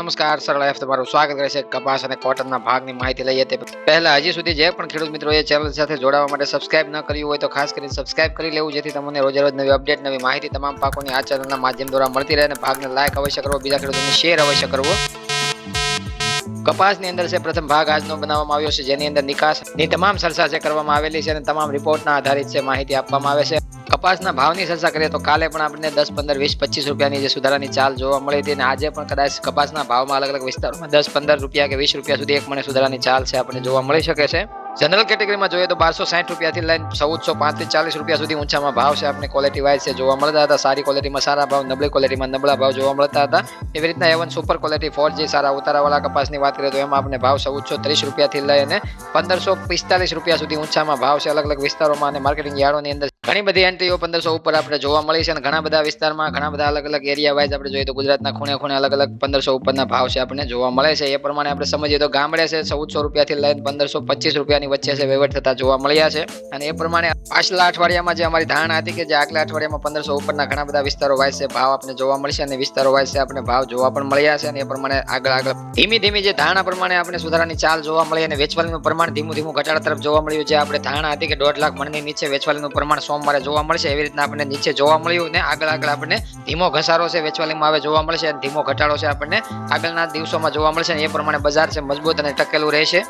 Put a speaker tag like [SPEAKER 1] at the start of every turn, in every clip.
[SPEAKER 1] નમસ્કાર સરળ એફ તમારું સ્વાગત કરે છે કપાસ અને કોટનના ભાગની માહિતી લઈએ તે પહેલા હજી સુધી જે પણ ખેડૂત મિત્રો એ ચેનલ સાથે જોડાવા માટે સબસ્ક્રાઇબ ન કર્યું હોય તો ખાસ કરીને સબસ્ક્રાઇબ કરી લેવું જેથી તમને રોજ રોજ નવી અપડેટ નવી માહિતી તમામ પાકોની આ ચેનલના માધ્યમ દ્વારા મળતી રહે અને ભાગને લાઈક અવશ્ય કરવો, બીજા ખેડૂતોને શેર અવશ્ય કરવો। કપાસની અંદર છે પ્રથમ ભાગ આજનો બનાવવામાં આવ્યો છે જેની અંદર નિકાસની તમામ ચર્ચા છે કરવામાં આવેલી છે અને તમામ રિપોર્ટના આધારિત છે માહિતી આપવામાં આવે છે। કપાસના ભાવની ચર્ચા કરીએ તો કાલે પણ આપણને 10, 15, 20, 25 રૂપિયાની જે સુધારાની ચાલ જોવા મળી હતી અને આજે પણ કદાચ કપાસના ભાવમાં અલગ અલગ વિસ્તારોમાં 10, 15 રૂપિયા કે 20 રૂપિયા સુધી એક મણે સુધારાની ચાલ છે આપણને જોવા મળી શકે છે। જનરલ કેટેગરીમાં જોઈએ તો 1260 રૂપિયાથી લઈને 1435-40 રૂપિયા સુધી ઊંચામાં ભાવ છે આપણે ક્વોલિટી વાઇઝ છે જોવા મળતા હતા। સારી ક્વોલિટીમાં સારા ભાવ, નબળી ક્વોલિટીમાં નબળા ભાવ જોવા મળતા હતા। એવી રીતના A1 સુપર ક્વોલિટી 4G સારા ઉતારાવાળા કપાસની વાત કરીએ તો એમાં આપણે ભાવ 1430 રૂપિયાથી લઈને 1545 રૂપિયા સુધી ઊંચામાં ભાવ છે અલગ અલગ વિસ્તારોમાં અને માર્કેટિંગ યાર્ડોની અંદર ઘણી બધી એન્ટ્રીઓ 1500 ઉપર આપણે જોવા મળી છે અને ઘણા બધા વિસ્તારમાં ઘણા બધા અલગ અલગ એરિયા વાઇઝ આપણે જોઈએ તો ગુજરાતના ખૂણે ખૂણે અલગ અલગ 1500 ઉપરના ભાવ છે આપણને જોવા મળે છે। એ પ્રમાણે આપણે સમજીએ તો ગામડે છે 1400 રૂપિયાથી લઈને 1525 રૂપિયાની વચ્ચે છે વહીવટ થતા જોવા મળ્યા છે અને એ પ્રમાણે પાછલા અઠવાડિયામાં જે અમારી ધારણા હતી કે જે આગલા અઠવાડિયામાં 1500 ઉપરના ઘણા બધા વિસ્તારો વાઇઝ છે ભાવ આપણે જોવા મળશે અને વિસ્તારો વાઇઝ છે આપણે ભાવ જોવા પણ મળ્યા છે અને એ પ્રમાણે આગળ ધીમી જે ધારણા પ્રમાણે આપણે સુધારાની ચાલ જોવા મળી અને વેચવાલીનું પ્રમાણ ધીમું ઘટાડા તરફ જોવા મળ્યું। જે આપણે ધારણા હતી કે 1.5 લાખ મણની નીચે વેચવાલીનું પ્રમાણ સોમવારે જોવા મળશે એવી રીતના આપણને નીચે જોવા મળ્યું અને આગળ આપણને ધીમો ઘસારો છે વેચવાલીમાં હવે જોવા મળશે અને ધીમો ઘટાડો છે આપણને આગળના દિવસોમાં જોવા મળશે અને એ પ્રમાણે બજાર છે મજબૂત અને ટકેલું રહેશે।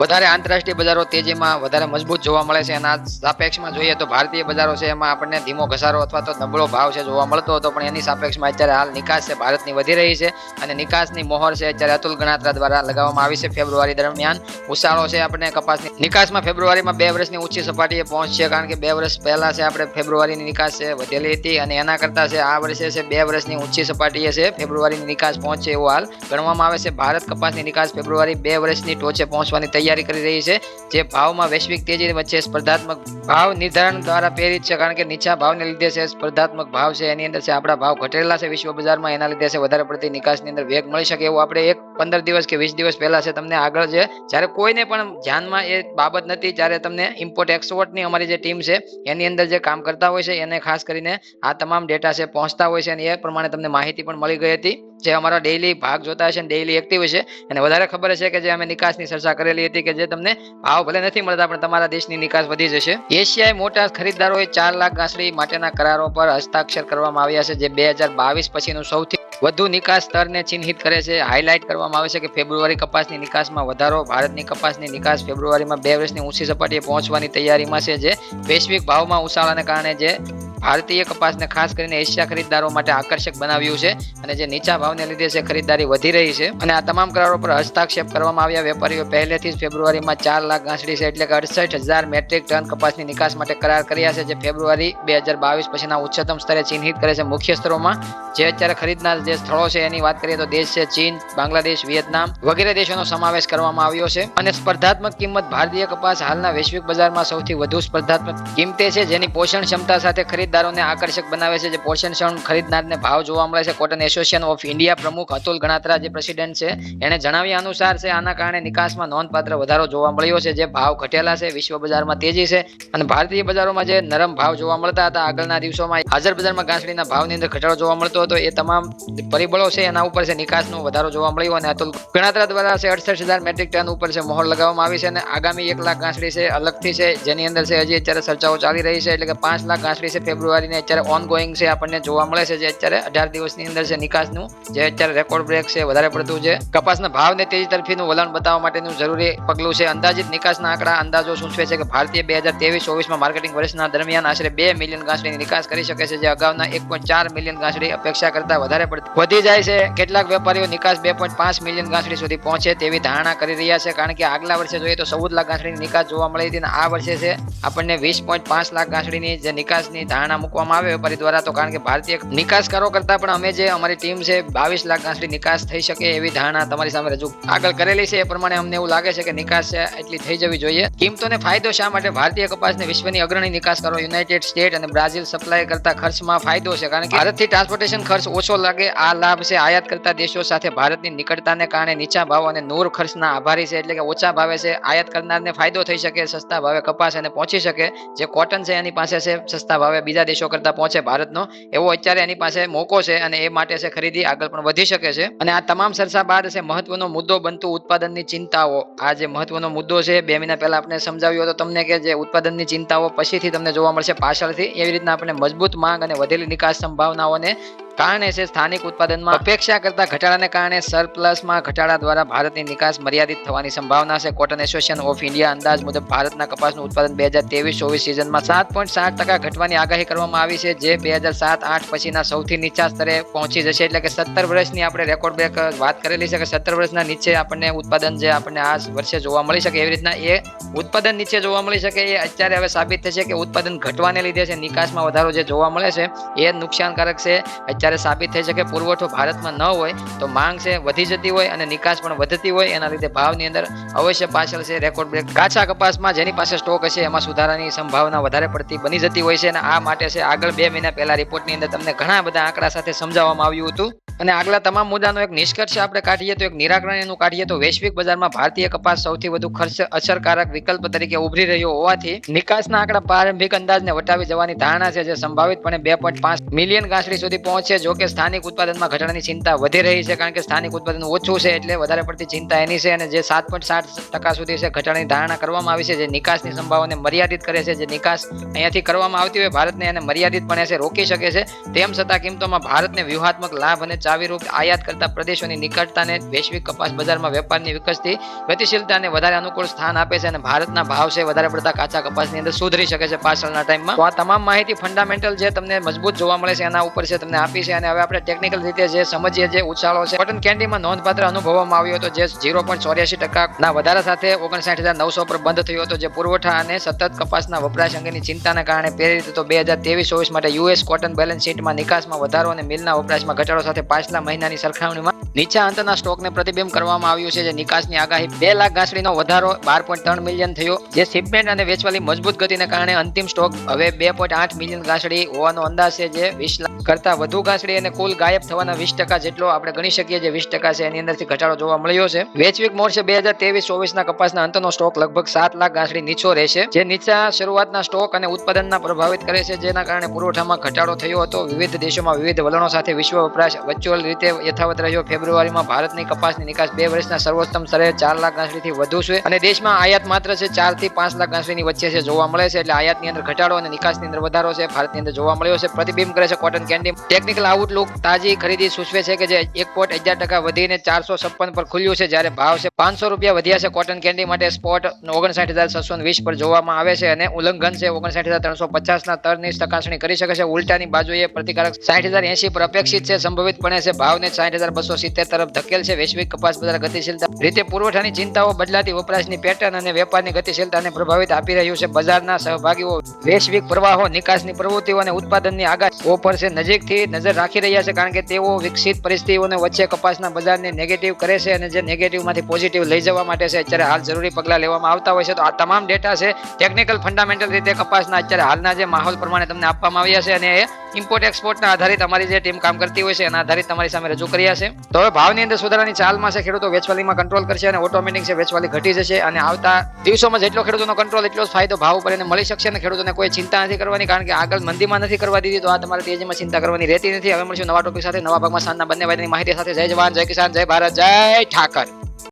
[SPEAKER 1] વધારે આંતરરાષ્ટ્રીય બજારો તેજીમાં વધારે મજબૂત જોવા મળે છે અને સાપેક્ષમાં જોઈએ તો ભારતીય બજારો છે એમાં આપણને ધીમો ઘસારો અથવા તો નબળો ભાવ છે જોવા મળતો હતો પણ એની સાપેક્ષમાં અત્યારે હાલ નિકાસ છે ભારતની વધી રહી છે અને નિકાસની મોહર છે અત્યારે અતુલ ગણાત્રા દ્વારા લગાવવામાં આવી છે। ફેબ્રુઆરી દરમિયાન ઉછાળો છે આપણે કપાસની નિકાસમાં ફેબ્રુઆરીમાં 2 વર્ષની ઊંચી સપાટીએ પહોંચશે કારણ કે 2 વર્ષ પહેલા છે આપણે ફેબ્રુઆરીની નિકાસ છે વધેલી હતી અને એના કરતા છે આ વર્ષે છે 2 વર્ષની ઊંચી સપાટીએ છે ફેબ્રુઆરીની નિકાસ પહોંચે એવું હાલ ગણવામાં આવે છે। ભારત કપાસની નિકાસ ફેબ્રુઆરી 2 વર્ષની ટોચે પહોંચવાની તૈયારી કરી રહી છે જે ભાવમાં વૈશ્વિક તેજી વચ્ચે સ્પર્ધાત્મક ભાવ નિર્ધારણ દ્વારા પ્રેરિત છે કારણ કે નીચા ભાવને લીધે છે સ્પર્ધાત્મક ભાવ છે એની અંદર છે આપણા ભાવ ઘટેલા છે વિશ્વ બજારમાં એના લીધે છે વધારે પડતી નિકાસની અંદર વેગ મળી શકે એવું આપણે 15 દિવસ કે 20 દિવસ પહેલા છે તમને આગળ છે જ્યારે કોઈને પણ ધ્યાનમાં એ બાબત નથી ત્યારે તમને ઇમ્પોર્ટ એક્સપોર્ટની અમારી જે ટીમ છે એની અંદર જે કામ કરતા હોય છે એને ખાસ કરીને આ તમામ ડેટા છે પહોંચતા હોય છે અને એ પ્રમાણે તમને માહિતી પણ મળી ગઈ હતી। જે અમારા ડેઈલી ભાગ જોતા હશે ડેઈલી એક્ટિવ છે અને વધારે ખબર છે કે જે અમે નિકાસની ચર્ચા કરેલી હતી કે જે તમને ભાવ ભલે નથી મળતા પણ તમારા દેશની નિકાસ વધી જશે। એશિયાએ મોટા ખરીદદારોએ 4 લાખ ગાંસડી માટેના કરારો પર હસ્તાક્ષર કરવામાં આવ્યા છે જે 2022 પછીનું સૌથી વધુ નિકાસ સ્તરને ચિહ્નિત કરે છે। હાઇલાઇટ કરવામાં આવે છે કે ફેબ્રુઆરી કપાસની નિકાસમાં વધારો ભારતની કપાસની નિકાસ ફેબ્રુઆરીમાં 2 વર્ષની ઊંચી સપાટીએ પહોંચવાની તૈયારીમાં છે જે વૈશ્વિક ભાવમાં ઉછાળાને કારણે જે ભારતીય કપાસને ખાસ કરીને એશિયા ખરીદદારો માટે આકર્ષક બનાવ્યું છે અને જે નીચા ભાવને લીધે છે ખરીદારી વધી રહી છે અને આ તમામ કરારો પર હસ્તાક્ષેપ કરવામાં આવ્યા। વેપારીઓ પહેલેથી જ ફેબ્રુઆરીમાં 4 લાખ ગાંસડી છે એટલે કે 68,000 મેટ્રિક ટન કપાસની નિકાસ માટે કરાર કર્યા છે જે ફેબ્રુઆરી 2022 પછીના ઉચ્ચતમ સ્તરે ચિહ્નિત કરે છે। મુખ્ય સ્તરોમાં જે અત્યારે ખરીદનાર જે સ્થળો છે એની વાત કરીએ તો દેશ છે ચીન, બાંગ્લાદેશ, વિયેતનામ વગેરે દેશોનો સમાવેશ કરવામાં આવ્યો છે અને સ્પર્ધાત્મક કિંમત ભારતીય કપાસ હાલના વૈશ્વિક બજારમાં સૌથી વધુ સ્પર્ધાત્મક કિંમતે છે જેની પોષણ ક્ષમતા સાથે ખરીદદારોને આકર્ષક બનાવે છે। જે પોષણ ખરીદનારને ભાવ જોવા મળે છે। કોટન એસોસિએશન ઓફ ઇન્ડિયા પ્રમુખ અતુલ ગણાત્રા જે પ્રેસિડેન્ટ છે એને જણાવ્યા અનુસાર છે આના કારણે નિકાસમાં નોંધપાત્ર વધારો જોવા મળ્યો છે જે ભાવ ઘટેલા છે વિશ્વ બજારમાં તેજી છે અને ભારતીય બજારોમાં જે નરમ ભાવ જોવા મળતા હતા આગળના દિવસોમાં હાજર બજારમાં ગાંસડીના ભાવની અંદર ઘટાડો જોવા મળતો હતો એ તમામ પરિબળો છે એના ઉપર છે નિકાસનો વધારો જોવા મળ્યો અને અતુલ ગણાત્રા દ્વારા છે 68,000 મેટ્રિક ટન ઉપર છે મોહર લગાવવામાં આવી છે અને આગામી 1 લાખ ગાંસડી છે અલગથી છે જેની અંદર છે હજી અત્યારે ચર્ચાઓ ચાલી રહી છે એટલે કે 5 લાખ ગાંસડી છે ફેબ્રુઆરીને અત્યારે ઓનગોઈંગ છે આપણને જોવા મળે છે જે અત્યારે 18 દિવસની અંદર છે નિકાસનું જે અત્યારે રેકોર્ડ બ્રેક છે વધારે પડતું છે કપાસના ભાવને તેજી તરફીનું વલણ બતાવવા માટેનું જરૂરી પગલું છે। અંદાજિત નિકાસના આંકડા અંદાજો સૂચવે છે કે ભારતીય 2023-24માં માર્કેટિંગ વર્ષના દરમિયાન આશરે 2 મિલિયન ગાંસડીની નિકાસ કરી શકે છે જે અગાઉના 1.4 મિલિયન ગાંસડી અપેક્ષા કરતા વધારે વધી જાય છે। કેટલાક વેપારીઓ નિકાસ 2.5 મિલિયન ગાંસડી સુધી પહોંચે તેવી ધારણા કરી રહ્યા છે કારણ કે આગલા વર્ષે જોઈએ તો 14 લાખ ગાંસડીની નિકાસ જોવા મળી હતી અને આ વર્ષે છે આપણને 20.5 લાખ ગાંસડીની જે નિકાસની ધારણા મૂકવામાં આવે વેપારી દ્વારા તો કારણ કે ભારતીય નિકાસકારો કરતા પણ અમે જે અમારી ટીમ છે 22 લાખ ગાંસડી નિકાસ થઈ શકે એવી ધારણા તમારી સામે રજૂ આગળ કરેલી છે। એ પ્રમાણે અમને એવું લાગે છે કે નિકાસ છે એટલી થઈ જવી જોઈએ। કિંમતોને ફાયદો શા માટે ભારતીય કપાસને વિશ્વની અગ્રણી નિકાસકારો યુનાઇટેડ સ્ટેટ અને બ્રાઝિલ સપ્લાય કરતા ખર્ચમાં ફાયદો છે કારણ કે ભારતથી ટ્રાન્સપોર્ટેશન ખર્ચ ઓછો લાગે। આ લાભ છે આયાત કરતા દેશો સાથે ભારતની નિકટતાને કારણે નીચા ભાવ અને નૂર ખર્ચના આભારી છે એટલે કે ઓછા ભાવે છે આયાત કરનારને ફાયદો થઈ શકે, સસ્તા ભાવે કપાસ એને પહોંચી શકે। જે કોટન છે એની પાસે છે સસ્તા ભાવે બીજા બીજા દેશો કરતા પહોંચે ભારતનો, એવો અત્યારે એની પાસે મોકો છે અને એ માટે છે ખરીદી આગળ પણ વધી શકે છે. અને આ તમામ ચર્ચા બાદ છે મહત્વનો મુદ્દો બનતું ઉત્પાદનની ચિંતાઓ. આ જે મહત્વનો મુદ્દો છે 2 મહિના પહેલા આપણે સમજાવ્યો હતો તમને કે જે ઉત્પાદનની ચિંતાઓ પછીથી તમને જોવા મળશે પાછળથી, એવી રીતના આપણે મજબૂત માંગ અને વધેલી નિકાસ સંભાવનાઓને કારણે છે સ્થાનિક ઉત્પાદનમાં અપેક્ષા કરતા ઘટાડાને કારણે સરપ્લસમાં ઘટાડા દ્વારા ભારતની નિકાસ મર્યાદિત થવાની સંભાવના છે. કોટન એસોસિએશન ઓફ ઇન્ડિયા અંદાજ મુજબ ભારતના કપાસનું ઉત્પાદન 2023-24 સિઝનમાં 7.7% ઘટવાની આગાહી કરવામાં આવી છે, જે 2007-8 પછીના સૌથી નીચા સ્તરે પહોંચી જશે. એટલે કે 17 વર્ષની આપણે રેકોર્ડ બ્રેક વાત કરેલી છે કે 17 વર્ષના નીચે આપણને ઉત્પાદન જે આપણને આ વર્ષે જોવા મળી શકે, એવી રીતના એ ઉત્પાદન નીચે જોવા મળી શકે. એ અત્યારે હવે સાબિત થશે કે ઉત્પાદન ઘટવાને લીધે છે નિકાસમાં વધારો જે જોવા મળે છે એ નુકસાનકારક છે. જ્યારે સાબિત થઈ શકે પુરવઠો ભારતમાં ન હોય તો માંગ છે વધી જતી હોય અને નિકાસ પણ વધતી હોય, એના લીધે ભાવની અંદર અવશ્ય પાછળ છે રેકોર્ડ બ્રેક. કાચા કપાસમાં જેની પાસે સ્ટોક હશે એમાં સુધારાની સંભાવના વધારે પડતી બની જતી હોય છે અને આ માટે છે આગળ 2 મહિના પહેલા રિપોર્ટની અંદર તમને ઘણા બધા આંકડા સાથે સમજાવવામાં આવ્યું હતું. અને આગલા તમામ મુદ્દાનો એક નિષ્કર્ષ આપણે કાઢીએ તો એક નિરાકરણ એનું કાઢીએ તો વૈશ્વિક બજારમાં ભારતીય કપાસ સૌથી વધુ ખર્ચ અસરકારક વિકલ્પ તરીકે ઉભરી રહ્યો હોવાથી નિકાસના આંકડા પ્રારંભિક અંદાજને વટાવી જવાની ધારણા છે, જે સંભવિતપણે 2.5 મિલિયન ગાંસડી સુધી પહોંચે. જો કે સ્થાનિક ઉત્પાદનમાં ઘટાડાની ચિંતા વધી રહી છે, કારણ કે સ્થાનિક ઉત્પાદન ઓછું છે એટલે વધારે પડતી ચિંતા એની છે. અને જે 7.7% સુધી છે ઘટાડાની ધારણા કરવામાં આવી છે, જે નિકાસની સંભાવનાને મર્યાદિત કરે છે. જે નિકાસ અહીંયાથી કરવામાં આવતી હોય ભારતને એને મર્યાદિતપણે છે રોકી શકે છે. તેમ છતાં કિંમતોમાં ભારતને વ્યૂહાત્મક લાભ અને ચાવીરૂપ આયાત કરતા પ્રદેશોની નિકટતાને વૈશ્વિક કપાસ બજારમાં વેપારની વિકસતી ગતિશીલતાને વધારે અનુકૂળ સ્થાન આપે છે અને ભારતના ભાવ છે વધારે પડતા કાચા કપાસની અંદર સુધરી શકે છે પાછળના ટાઈમમાં. તો આ તમામ માહિતી ફંડામેન્ટલ જે તમને મજબૂત જોવા મળે છે એના ઉપર છે તમને આપી છે. અને હવે આપણે ટેકનિકલ રીતે જે સમજીએ જે ઉછાળો છે કોટન કેન્ડીમાં નોંધપાત્ર અનુભવવામાં આવ્યો હતો, જે 0.84% ના વધારા સાથે 59,900 પર બંધ થયો હતો, જે પુરવઠા અને સતત કપાસના વપરાશ અંગેની ચિંતાના કારણે પ્રેરિત હતો. 2023-24 માટે યુએસ કોટન બેલેન્સ શીટમાં નિકાસમાં વધારો અને મિલના વપરાશમાં ઘટાડો સાથે પાછલા મહિનાની સરખામણીમાં નીચા અંતના સ્ટોકને પ્રતિબિંબ કરવામાં આવ્યું છે. જે નિકાસની આગાહી 2 લાખ ગાંસડીનો વધારો 12.3 મિલિયન થયો, જે શિપમેન્ટ અને વેચવાલી મજબૂત ગતિને કારણે અંતિમ સ્ટોક હવે 2.8 મિલિયન ગાંસડી હોવાનો અંદાજ છે, જે 20 લાખ કરતા વધુ ગાંસડી અને કુલ ગાયબ થવાના 20% જેટલો આપણે ગણી શકીએ. જે 20% છે એની અંદરથી ઘટાડો જોવા મળ્યો છે. વેચવિક મોરચે 2023-24 ના કપાસના અંતનો સ્ટોક લગભગ 7 લાખ ગાંસડી નીચો રહેશે, જે નીચા શરૂઆતના સ્ટોક અને ઉત્પાદનના પ્રભાવિત કરે છે, જેના કારણે પુરવઠામાં ઘટાડો થયો હતો. વિવિધ દેશોમાં વિવિધ વલણો સાથે વિશ્વ વપરાશ વર્ચ્યુઅલ રીતે યથાવત રહ્યો. ફેબ્રુઆરીમાં ભારતની કપાસની નિકાસ 2 વર્ષના સર્વોત્તમ સ્તરે 4 લાખ ગાંસડીથી વધુ છે અને દેશમાં આયાત માત્ર છે 4 થી 5 લાખ ગાંસડીની વચ્ચે છે જોવા મળે છે. એટલે આયાતની અંદર ઘટાડો અને નિકાસની અંદર વધારો છે ભારતની અંદર જોવા મળ્યો છે. પ્રતિબિંબ કરે છે કોટન કેન્ડી. ટેકનિકલ આઉટલુક તાજી ખરીદી સૂચવે છે કે જે 1.11% વધીને 456 પર ખુલ્યું છે, જ્યારે ભાવ છે ₹500 વધ્યા છે. કોટન કેન્ડી માટે સ્પોટ 59,620 પર જોવામાં આવે છે અને ઉલ્લંઘન છે 59,350 ના તરની ચકાસણી કરી શકે છે. ઉલટાની બાજુએ પ્રતિકારક 60,080 પર અપેક્ષિત છે. સંભવિતપણે છે ભાવને 60,270 તરફ ધકેલ છે. વૈશ્વિક કપાસ બજાર ગતિશીલતા રીતે પુરવઠાની ચિંતાઓ, બદલાતી વપરાશની પેટર્ન અને વેપારની ગતિશીલતાને પ્રભાવિત આપી રહ્યું છે. બજારના સહભાગીઓ વૈશ્વિક પ્રવાહો, નિકાસની પ્રવૃત્તિઓ અને ઉત્પાદનની આગાહીઓ પર છે નજીકથી નજર રાખી રહ્યા છે, કારણ કે તેઓ વિકસિત પરિસ્થિતિઓને વચ્ચે કપાસના બજારને નેગેટિવ કરે છે અને જે નેગેટિવમાંથી પોઝિટિવ લઈ જવા માટે છે અત્યારે હાલ જરૂરી પગલાં લેવામાં આવતા હોય છે. તો આ તમામ ડેટા છે ટેકનિકલ ફંડામેન્ટલ રીતે કપાસના અત્યારે હાલના જે માહોલ પ્રમાણે તમને આપવામાં આવ્યા છે અને એ ઇમ્પોર્ટ એક્સપોર્ટના આધારિત અમારી જે ટીમ કામ કરતી હોય છે એના આધારિત તમારી સામે રજૂ કર્યા છે. તો હવે ભાવની અંદર સુધારાની ચાલમાં છે ખેડૂતો વેચવાલીમાં કંટ્રોલ કરશે અને ઓટોમેટિક છે વેચવાલી ઘટી જશે અને આવતા દિવસોમાં જેટલો ખેડૂતોનો કંટ્રોલ એટલો જ ફાયદો ભાવ ઉપર એને મળી શકશે અને ખેડૂતોને કોઈ ચિંતા નથી કરવાની, કારણ કે આગળ મંદીમાં નથી કરવા દીધી, તો આ તમારે તેજીમાં ચિંતા કરવાની રહેતી નથી. હવે મળશું નવા ટોપિક સાથે, નવા ભાગમાં સાંજના બંને વાગ્યાની માહિતી સાથે. જય જવાન, જય કિસાન, જય ભારત, જય ઠાકર.